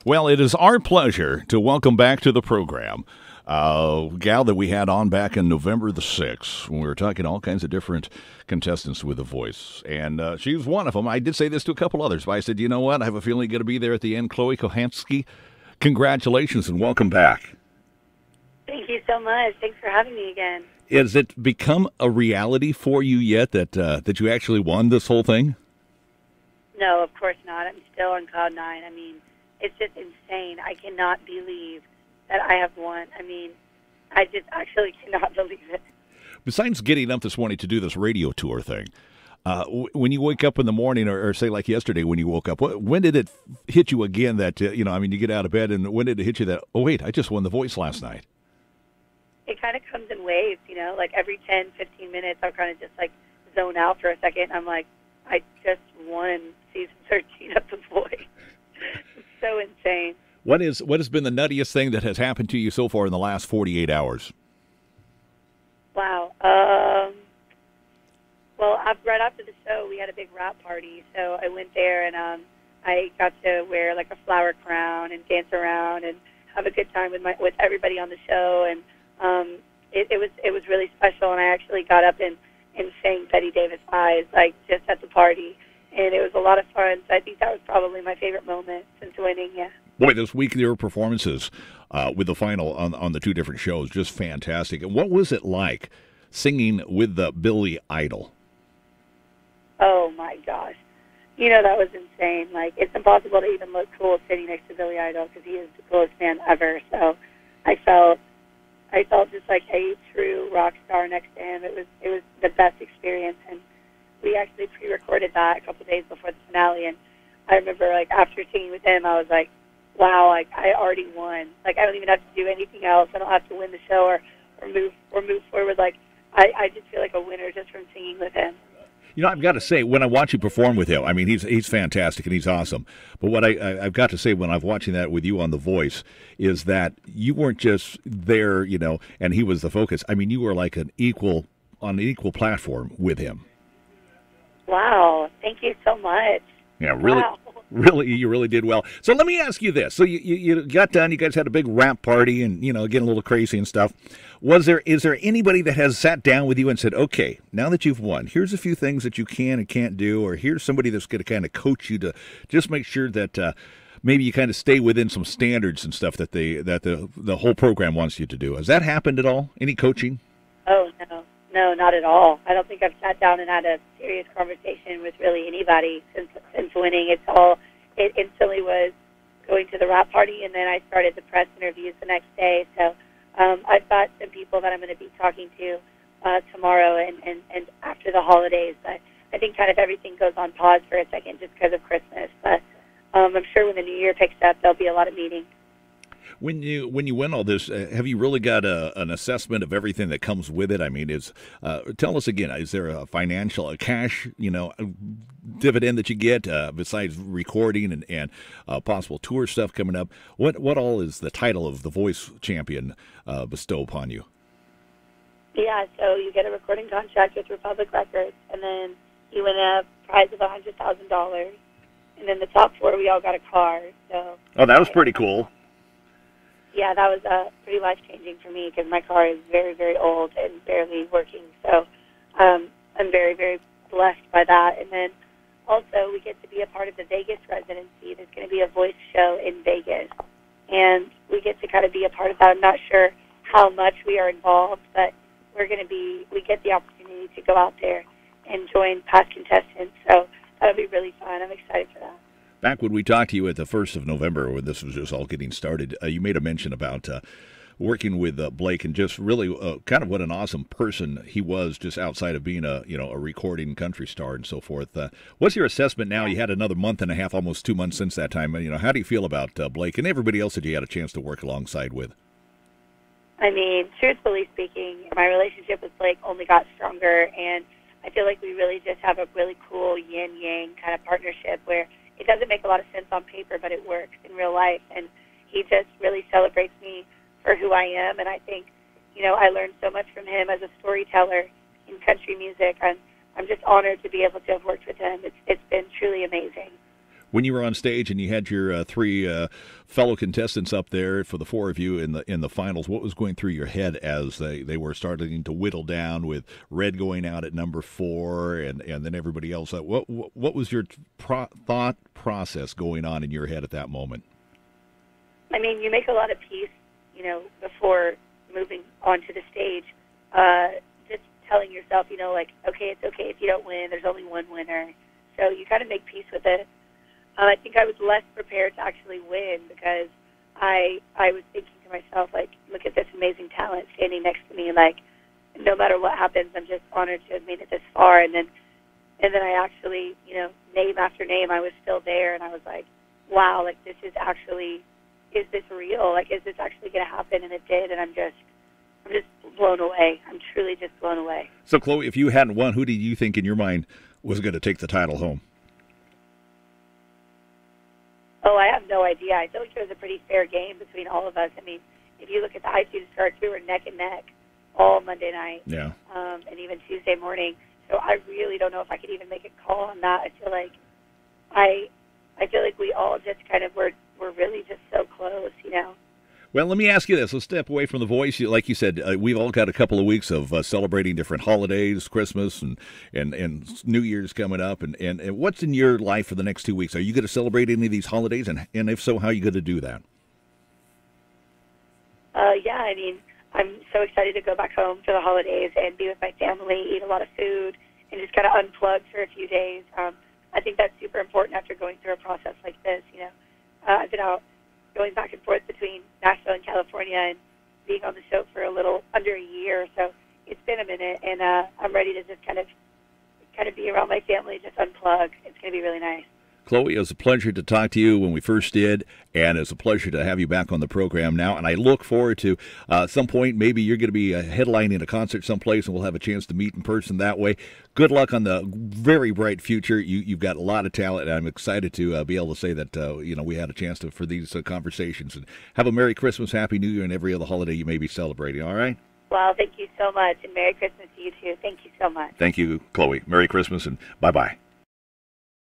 Well, it is our pleasure to welcome back to the program a gal that we had on back in November the 6th when we were talking to all kinds of different contestants with a voice. And she was one of them. I did say this to a couple others, but I said, you know what? I have a feeling you're going to be there at the end. Chloe Kohanski, congratulations and welcome back. Thank you so much. Thanks for having me again. Has it become a reality for you yet that you actually won this whole thing? No, of course not. I'm still on cloud nine. I mean, it's just insane. I cannot believe that I have won. I mean, I just actually cannot believe it. Besides getting up this morning to do this radio tour thing, when you wake up in the morning, or say like yesterday when you woke up, when did it hit you again that, you get out of bed, and when did it hit you that, oh, wait, I just won The Voice last night? It kind of comes in waves, like every 10, 15 minutes, I'll kind of just like zone out for a second. I'm like, I just won season 13 of The Voice. It's so insane. What has been the nuttiest thing that has happened to you so far in the last 48 hours? Wow. Well, right after the show, we had a big wrap party, so I went there and I got to wear like a flower crown and dance around and have a good time with everybody on the show, and it was really special. And I actually got up and sang Betty Davis Eyes like just at the party, and it was a lot of fun. So I think that was probably my favorite moment since winning. Yeah. Boy, this week your performances with the final on the two different shows, just fantastic. And what was it like singing with the Billy Idol? Oh my gosh, that was insane. Like, it's impossible to even look cool sitting next to Billy Idol because he is the coolest man ever. So I felt just like a true rock star next to him. It was the best experience, and we actually pre-recorded that a couple of days before the finale. And I remember, like, after singing with him, I was like, wow, like, I already won. Like, I don't even have to do anything else. I don't have to win the show or move forward. Like, I just feel like a winner just from singing with him. I've got to say, when I watch you perform with him, I mean, he's fantastic and he's awesome. But what I've got to say when I'm watching that with you on The Voice is that you weren't just there, and he was the focus. I mean, you were like on an equal platform with him. Wow. Thank you so much. Yeah, really. Wow. Really, you really did well. So let me ask you this. So you got done, you guys had a big rap party and, getting a little crazy and stuff. Is there anybody that has sat down with you and said, okay, now that you've won, here's a few things that you can and can't do, or here's somebody that's going to kind of coach you to just make sure that maybe you kind of stay within some standards and stuff that the whole program wants you to do. Has that happened at all? Any coaching? Oh, no, not at all. I don't think I've sat down and had a serious conversation with really anybody since winning. It instantly was going to the rap party, and then I started the press interviews the next day. So I've got some people that I'm going to be talking to tomorrow and after the holidays. I think kind of everything goes on pause for a second just because of Christmas. But I'm sure when the new year picks up, there'll be a lot of meetings. When you win all this, have you really got an assessment of everything that comes with it? I mean, tell us again, is there a cash, dividend that you get besides recording and possible tour stuff coming up? What all is the title of the Voice Champion bestow upon you? Yeah, so you get a recording contract with Republic Records, and then you win a prize of $100,000, and then the top four, we all got a car. So. Oh, that was pretty cool. Yeah, that was pretty life-changing for me because my car is very, very old and barely working. So I'm very, very blessed by that. And then also we get to be a part of the Vegas residency. There's going to be a voice show in Vegas, and we get to kind of be a part of that. I'm not sure how much we are involved, but we get the opportunity to go out there and join past contestants. So that'll be really fun. I'm excited for that. Back when we talked to you at the 1st of November, when this was just all getting started, you made a mention about working with Blake and just really kind of what an awesome person he was just outside of being a recording country star and so forth. What's your assessment now? You had another month and a half, almost 2 months since that time. How do you feel about Blake and everybody else that you had a chance to work alongside with? I mean, truthfully speaking, my relationship with Blake only got stronger, and I feel like we really just have a really cool yin-yang kind of partnership where it doesn't make a lot of sense on paper, but it works in real life. And he just really celebrates me for who I am. And I think, I learned so much from him as a storyteller in country music. I'm just honored to be able to have worked with him. It's been truly amazing. When you were on stage and you had your three fellow contestants up there for the four of you in the finals, what was going through your head as they were starting to whittle down with Red going out at number 4 and then everybody else? What was your thought process going on in your head at that moment? I mean, you make a lot of peace, before moving onto the stage. Just telling yourself, like, okay, it's okay if you don't win. There's only one winner. So you kind of make peace with it. I think I was less prepared to actually win because I was thinking to myself, like, look at this amazing talent standing next to me. Like, no matter what happens, I'm just honored to have made it this far. And then I actually, name after name, I was still there, and I was like, wow, like, this is actually, is this real? Like, is this actually going to happen? And it did, and I'm just blown away. I'm truly just blown away. So, Chloe, if you hadn't won, who did you think in your mind was going to take the title home? Oh, I have no idea. I feel like it was a pretty fair game between all of us. I mean, if you look at the iTunes charts, we were neck and neck all Monday night, and even Tuesday morning. So I really don't know if I could even make a call on that. I feel like we all just kind of were really just so close, Well, let me ask you this. Let's step away from the voice. Like you said, we've all got a couple of weeks of celebrating different holidays, Christmas and New Year's coming up. And what's in your life for the next 2 weeks? Are you going to celebrate any of these holidays? And if so, how are you going to do that? Yeah, I mean, I'm so excited to go back home for the holidays and be with my family, eat a lot of food, and just kind of unplug for a few days. I think that's super important after going through a process like this, I've been out going back and forth between Nashville and California and being on the show for a little under a year. So it's been a minute, and I'm ready to just kind of be around my family, just unplug. It's going to be really nice. Chloe, it was a pleasure to talk to you when we first did, and it's a pleasure to have you back on the program now. And I look forward to some point, maybe you're going to be headlining a concert someplace, and we'll have a chance to meet in person that way. Good luck on the very bright future. You've got a lot of talent, and I'm excited to be able to say that we had a chance for these conversations. And have a Merry Christmas, Happy New Year, and every other holiday you may be celebrating. All right? Well, thank you so much, and Merry Christmas to you too. Thank you so much. Thank you, Chloe. Merry Christmas, and bye-bye.